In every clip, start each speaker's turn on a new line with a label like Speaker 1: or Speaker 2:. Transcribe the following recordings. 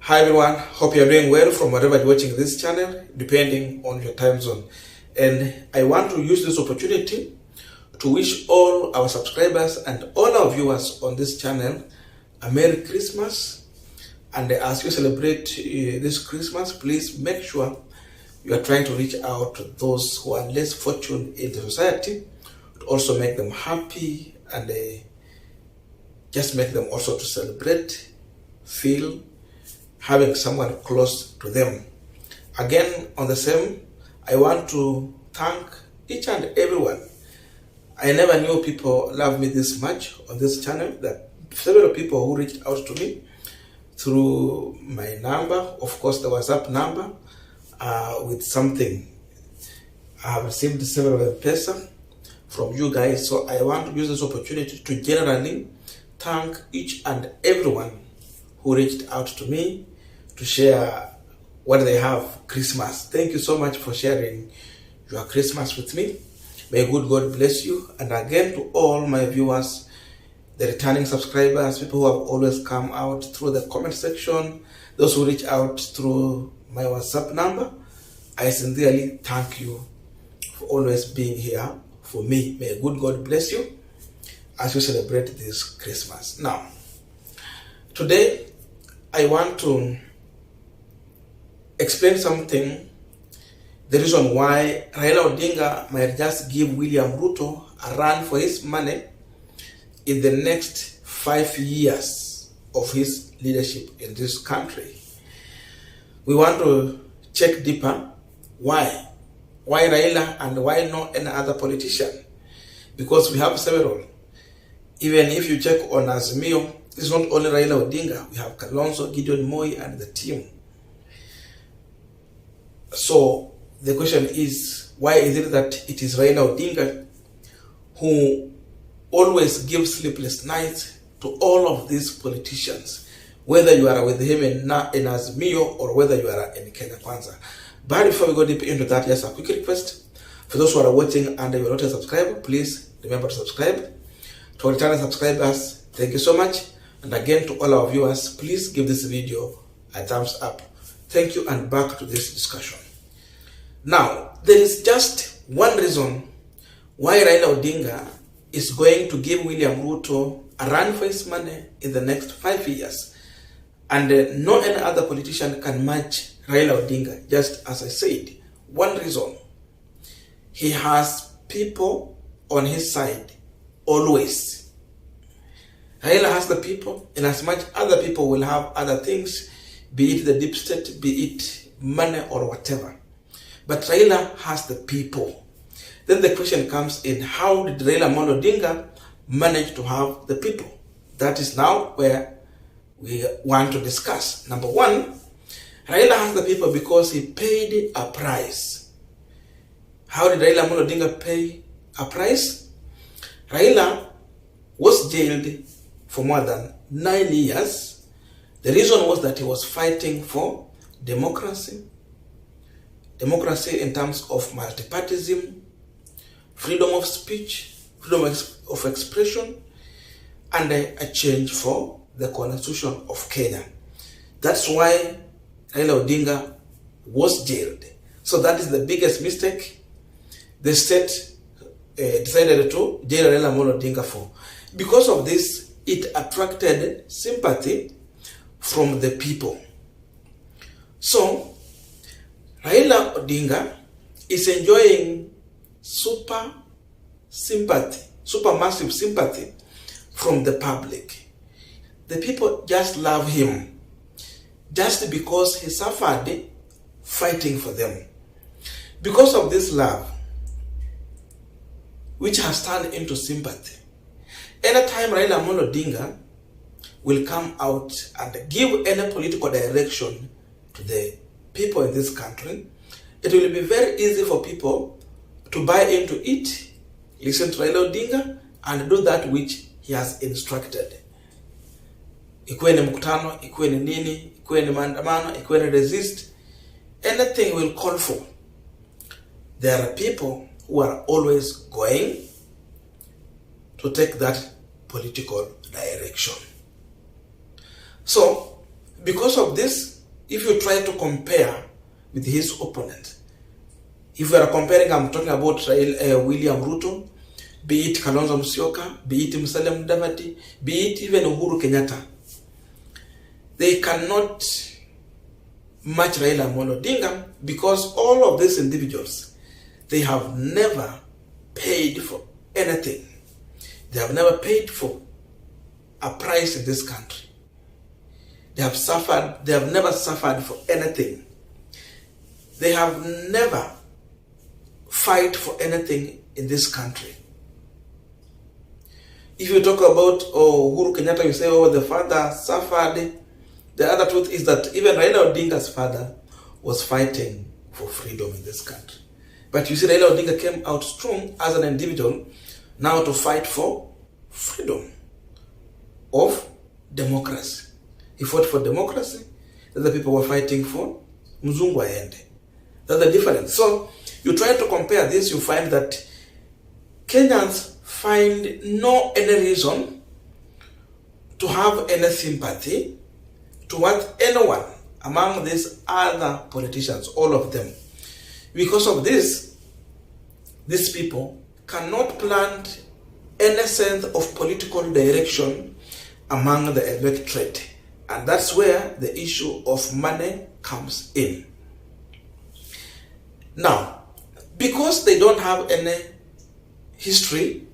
Speaker 1: Hi everyone, hope you're doing well from wherever you're watching this channel, depending on your time zone. And I want to use this opportunity to wish all our subscribers and all our viewers on this channel a Merry Christmas. And as you celebrate this Christmas, please make sure you are trying to reach out to those who are less fortunate in the society, to also make them happy and just make them also to celebrate, feel having someone close to them. Again, on the same, I want to thank each and everyone. I never knew people love me this much on this channel. That several people who reached out to me through my number, of course the WhatsApp number, with something. I have received several pesos from you guys, so I want to use this opportunity to generally thank each and everyone who reached out to me to share what they have Christmas. Thank you so much for sharing your Christmas with me. May good God bless you. And again, to all my viewers, the returning subscribers, people who have always come out through the comment section, those who reach out through my WhatsApp number, I sincerely thank you for always being here for me. May good God bless you as you celebrate this Christmas. Now, today I want to explain something, the reason why Raila Odinga might just give William Ruto a run for his money in the next 5 years of his leadership in this country. We want to check deeper why Raila and why not any other politician, because we have several. Even if you check on Azimio, it's not only Raila Odinga, we have Kalonzo, Gideon Moi and the team. So the question is, why is it that it is Raila Odinga who always gives sleepless nights to all of these politicians, whether you are with him in Azimio or whether you are in Kenya Kwanza? But before we go deep into that, just a quick request. For those who are watching and you are not a subscriber, please remember to subscribe. To our returning subscribers, thank you so much. And again, to all our viewers, please give this video a thumbs up. Thank you, and back to this discussion. Now, there is just one reason why Raila Odinga is going to give William Ruto a run for his money in the next 5 years. And no any other politician can match Raila Odinga, just as I said. One reason: he has people on his side, always. Raila has the people, in as much other people will have other things, be it the deep state, be it money or whatever. But Raila has the people. Then the question comes in, how did Raila Odinga manage to have the people? That is now where we want to discuss. Number one, Raila has the people because he paid a price. How did Raila Odinga pay a price? Raila was jailed for more than 9 years. The reason was that he was fighting for democracy. Democracy in terms of multipartyism, freedom of speech, freedom of expression, and a change for the Constitution of Kenya. That's why Raila Odinga was jailed. So that is the biggest mistake the state decided to jail Raila Odinga for. Because of this, it attracted sympathy from the people. So Raila Odinga is enjoying super massive sympathy from the public. The people just love him just because he suffered fighting for them. Because of this love, which has turned into sympathy, anytime Raila Odinga will come out and give any political direction to the people in this country, it will be very easy for people to buy into it, listen to Raila Odinga, and do that which he has instructed. Ikuwe ni mkutano, ikuwe ni nini, ikuwe ni maandamano, ikuwe ni resist, anything will call for. There are people who are always going to take that political direction. So, because of this, if you try to compare with his opponent, if we are comparing, I'm talking about William Ruto, be it Kalonzo Musyoka, be it Musalia Mudavadi, be it even Uhuru Kenyatta, they cannot match Raila Amolo Odinga, because all of these individuals, they have never paid for anything. They have never paid for a price in this country. They have never suffered for anything. They have never fight for anything in this country. If you talk about Uhuru Kenyatta, you say, the father suffered. The other truth is that even Raila Odinga's father was fighting for freedom in this country. But you see, Raila Odinga came out strong as an individual now to fight for freedom of democracy. He fought for democracy. The other people were fighting for Mzungu aende. That's the difference. So you try to compare this, you find that Kenyans find no any reason to have any sympathy towards anyone among these other politicians, all of them. Because of this, these people cannot plant any sense of political direction among the electorate. And that's where the issue of money comes in. Now, because they don't have any history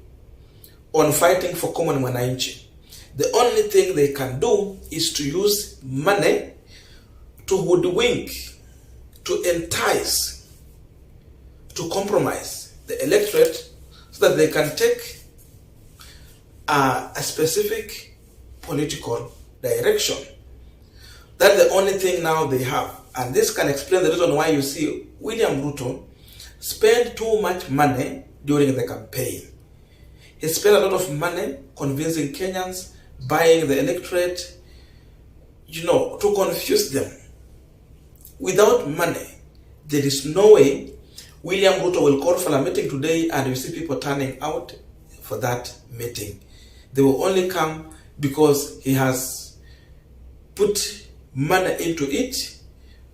Speaker 1: on fighting for common mwananchi, the only thing they can do is to use money to hoodwink, to entice, to compromise the electorate so that they can take a specific political direction. That's the only thing now they have. And this can explain the reason why you see William Ruto spend too much money during the campaign. He spent a lot of money convincing Kenyans, buying the electorate, to confuse them. Without money, there is no way William Ruto will call for a meeting today and you see people turning out for that meeting. They will only come because he has put money into it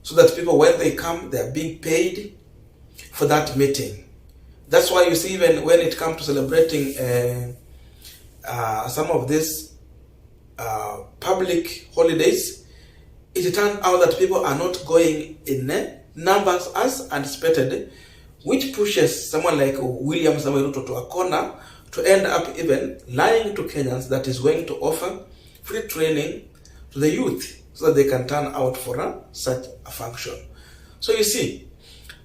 Speaker 1: so that people, when they come, they are being paid for that meeting. That's why you see, even when it comes to celebrating some of these public holidays, it turned out that people are not going in numbers as anticipated, which pushes someone like William Samoei Ruto to a corner to end up even lying to Kenyans that is going to offer free training to the youth so that they can turn out for such a function. So you see,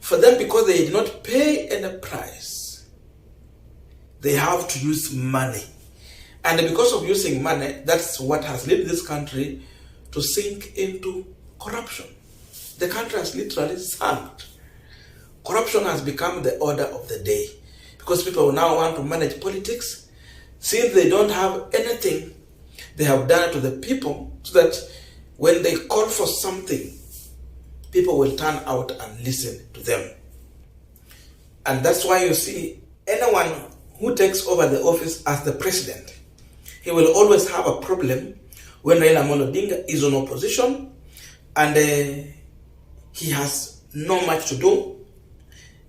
Speaker 1: for them, because they did not pay any price, they have to use money. And because of using money, that's what has led this country to sink into corruption. The country has literally sunk. Corruption has become the order of the day because people now want to manage politics. Since they don't have anything, they have done it to the people so that when they call for something, people will turn out and listen to them. And that's why you see anyone who takes over the office as the president, he will always have a problem when Raila Amolo Odinga is on opposition and he has not much to do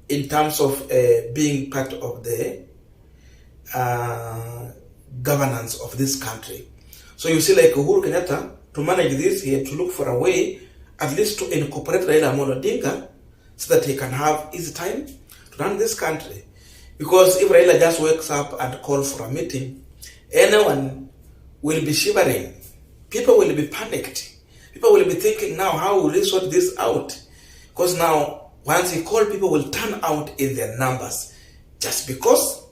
Speaker 1: in terms of being part of the governance of this country. So you see, like Uhuru Kenyatta, to manage this, he had to look for a way at least to incorporate Raila Amolo Odinga so that he can have easy time to run this country. Because if Raila just wakes up and calls for a meeting, anyone will be shivering. People will be panicked. People will be thinking, now, how will we sort this out? Because now, once he calls, people will turn out in their numbers just because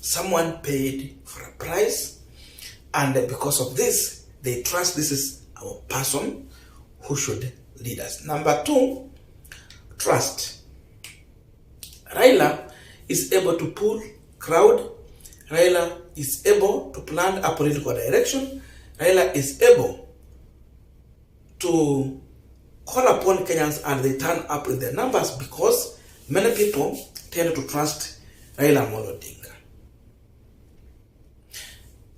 Speaker 1: someone paid for a price, and because of this, they trust this is our person who should lead us. Number two, trust. Raila is able to pull crowd. Raila is able to plan a political direction. Raila is able to call upon Kenyans and they turn up in their numbers because many people tend to trust Raila Amolo Odinga.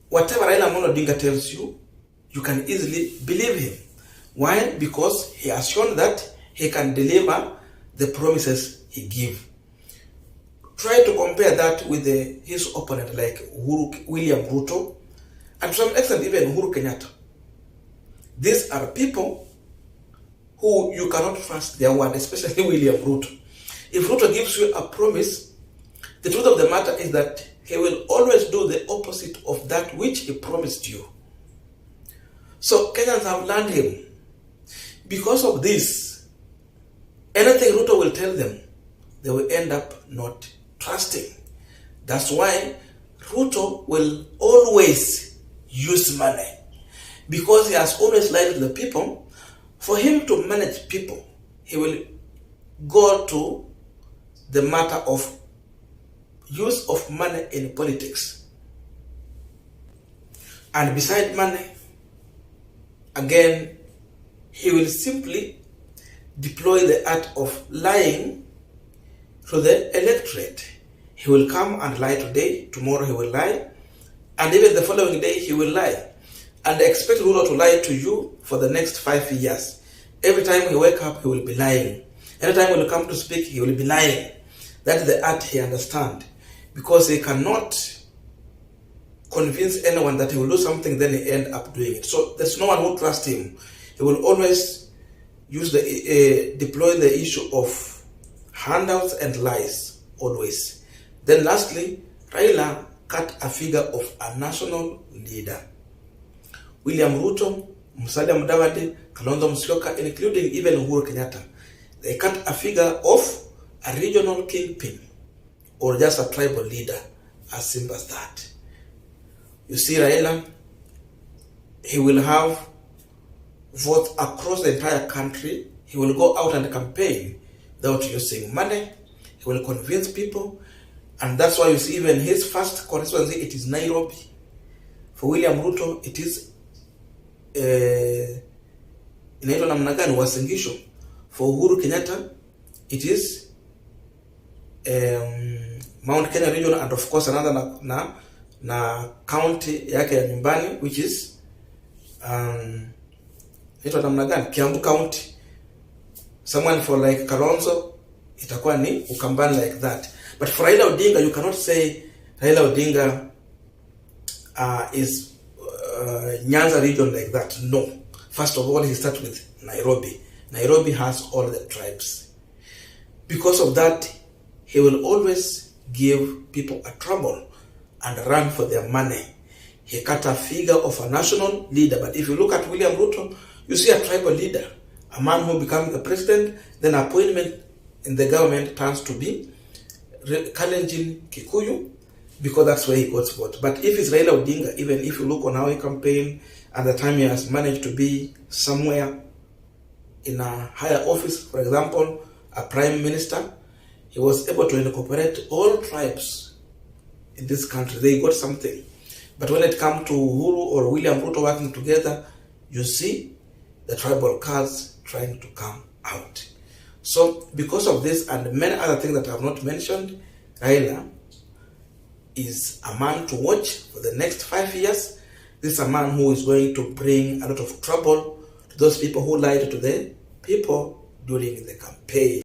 Speaker 1: Whatever Raila Amolo Odinga tells you, you can easily believe him. Why? Because he has shown that he can deliver the promises he gives. Try to compare that with his opponent like William Ruto, and to some extent even Uhuru Kenyatta. These are people who you cannot trust their word, especially William Ruto. If Ruto gives you a promise, the truth of the matter is that he will always do the opposite of that which he promised you. So Kenyans have learned him. Because of this, anything Ruto will tell them, they will end up not trusting. That's why Ruto will always use money, because he has always lied to the people. For him to manage people, he will go to the matter of use of money in politics. And beside money, again, he will simply deploy the art of lying to the electorate. He will come and lie today, tomorrow he will lie, and even the following day he will lie. And expect Ruto to lie to you for the next 5 years. Every time he wake up, he will be lying. Anytime he will come to speak, he will be lying. That is the art he understands. Because he cannot convince anyone that he will do something, then he end up doing it. So there's no one who trusts him. He will always use deploy the issue of handouts and lies, always. Then lastly, Raila cut a figure of a national leader. William Ruto, Musalia Mudavadi, Kalonzo Musyoka, including even Uhuru Kenyatta, they cut a figure of a regional kingpin or just a tribal leader, as simple as that. You see, Raila, he will have votes across the entire country. He will go out and campaign without using money. He will convince people. And that's why you see even his first constituency, it is Nairobi. For William Ruto, it is inaitwa namna gani, Uasin Gishu. For Uhuru Kenyatta, it is Mount Kenya region, and of course another na county yake ya nyumbani, which is inaitwa namna gani, Kiambu County. Someone for like Kalonzo, itakuwa ni Ukambani, like that. But for Raila Odinga, you cannot say Raila Odinga is Nyanza region like that. No. First of all, he starts with Nairobi. Nairobi has all the tribes. Because of that, he will always give people a trouble and run for their money. He cut a figure of a national leader. But if you look at William Ruto, you see a tribal leader. A man who becomes the president, then appointment in the government turns to be Kalenjin Kikuyu, because that's where he got vote. But if it's Raila Odinga, even if you look on how he campaigned, at the time he has managed to be somewhere in a higher office, for example, a prime minister, he was able to incorporate all tribes in this country. They got something. But when it comes to Uhuru or William Ruto working together, you see the tribal cards trying to come out. So because of this and many other things that I have not mentioned, Raila is a man to watch for the next 5 years. This is a man who is going to bring a lot of trouble to those people who lied to the people during the campaign.